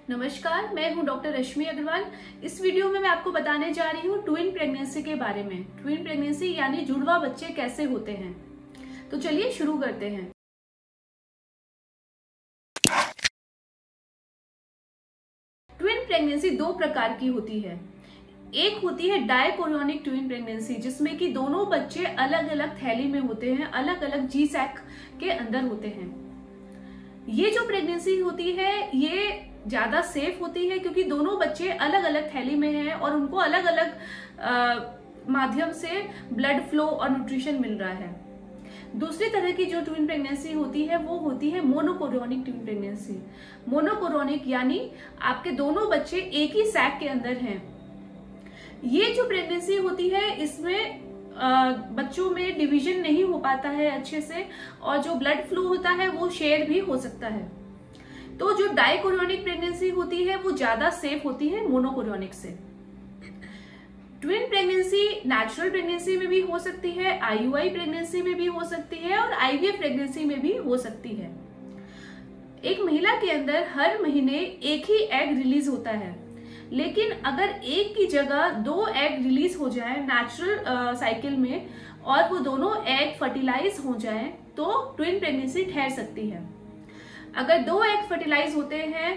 नमस्कार, मैं हूं डॉक्टर रश्मि अग्रवाल। इस वीडियो में मैं आपको बताने जा रही हूं ट्विन प्रेगनेंसी के बारे में। ट्विन प्रेगनेंसी यानी जुड़वा बच्चे कैसे होते हैं। तो चलिए शुरू करते हैं। ट्विन प्रेगनेंसी दो प्रकार की होती है। एक होती है डायकोरियोनिक ट्विन प्रेगनेंसी, जिसमें कि दोनों बच्चे अलग अलग थैली में होते हैं, अलग अलग जी सैक के अंदर होते हैं। ये जो प्रेगनेंसी होती है ये ज्यादा सेफ होती है, क्योंकि दोनों बच्चे अलग अलग थैली में हैं और उनको अलग अलग माध्यम से ब्लड फ्लो और न्यूट्रिशन मिल रहा है। दूसरी तरह की जो ट्विन प्रेगनेंसी होती है वो होती है मोनोकोरियोनिक ट्विन प्रेगनेंसी। मोनोकोरियोनिक यानी आपके दोनों बच्चे एक ही सैक के अंदर हैं। ये जो प्रेगनेंसी होती है इसमें बच्चों में डिवीजन नहीं हो पाता है अच्छे से, और जो ब्लड फ्लो होता है वो शेयर भी हो सकता है। तो जो डायकोरियोनिक प्रेगनेंसी होती है वो ज्यादा सेफ होती है मोनोकोरियोनिक से। ट्विन प्रेगनेंसी नेचुरल प्रेगनेंसी में भी हो सकती है, आईयूआई प्रेगनेंसी में भी हो सकती है और आईवीएफ प्रेगनेंसी में भी हो सकती है। एक महिला के अंदर हर महीने एक ही एग रिलीज होता है, लेकिन अगर एक की जगह दो एग रिलीज हो जाए नेचुरल साइकिल में और वो दोनों एग फर्टिलाइज हो जाए तो ट्विन प्रेगनेंसी ठहर सकती है। अगर दो एग फर्टिलाइज होते हैं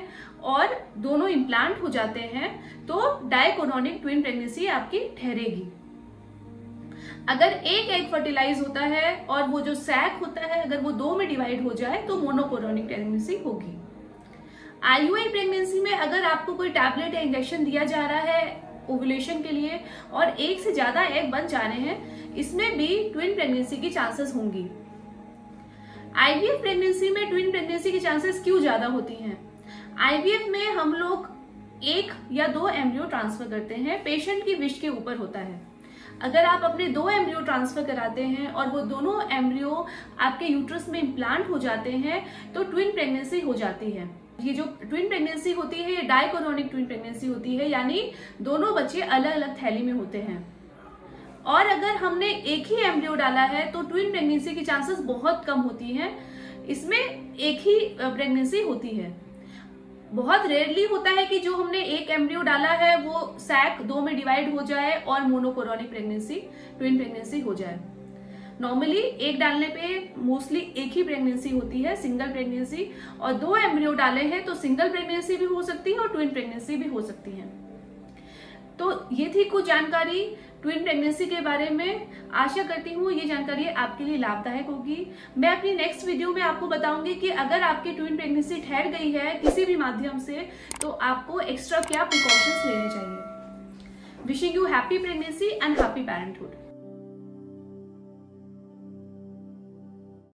और दोनों इम्प्लांट हो जाते हैं तो डायकोरियोनिक ट्विन प्रेगनेंसी आपकी ठहरेगी। अगर एक एग फर्टिलाइज होता है और वो जो सैक होता है अगर वो दो में डिवाइड हो जाए तो मोनोकोरियोनिक प्रेगनेंसी होगी। आईयूआई प्रेगनेंसी में अगर आपको कोई टैबलेट या इंजेक्शन दिया जा रहा है ओव्यूलेशन के लिए और एक से ज्यादा एग बन जा रहे हैं, इसमें भी ट्विन प्रेगनेंसी की चांसेस होंगी। आईवीएफ प्रेगनेंसी में ट्विन प्रेगनेंसी की चांसेस क्यों ज्यादा होती हैं? आईवीएफ में हम लोग एक या दो एम्ब्रियो ट्रांसफर करते हैं, पेशेंट की विश के ऊपर होता है। अगर आप अपने दो एम्ब्रियो ट्रांसफर कराते हैं और वो दोनों एम्ब्रियो आपके यूट्रस में इम्प्लांट हो जाते हैं तो ट्विन प्रेगनेंसी हो जाती है। ये जो ट्विन प्रेगनेंसी होती है ये डायकोरियोनिक ट्विन प्रेगनेंसी होती है, यानी दोनों बच्चे अलग अलग थैली में होते हैं। और अगर हमने एक ही एम्ब्रियो डाला है तो ट्विन प्रेगनेंसी की चांसेस बहुत कम होती हैं। इसमें एक ही प्रेगनेंसी होती है। बहुत रेयरली होता है कि जो हमने एक एम्ब्रियो डाला है वो सैक दो में डिवाइड हो जाए और मोनोकोरियोनिक प्रेगनेंसी ट्विन प्रेगनेंसी हो जाए। नॉर्मली एक डालने पे मोस्टली एक ही प्रेगनेंसी होती है, सिंगल प्रेगनेंसी, और दो एम्ब्रियो डाले हैं तो सिंगल प्रेगनेंसी भी हो सकती है और ट्विन प्रेगनेंसी भी हो सकती है। तो ये थी कुछ जानकारी ट्विन प्रेगनेंसी के बारे में। आशा करती हूँ ये जानकारी आपके लिए लाभदायक होगी। मैं अपनी नेक्स्ट वीडियो में आपको बताऊंगी कि अगर आपकी ट्विन प्रेगनेंसी ठहर गई है किसी भी माध्यम से तो आपको एक्स्ट्रा क्या प्रिकॉशंस लेने चाहिए। Wishing you happy pregnancy and happy parenthood.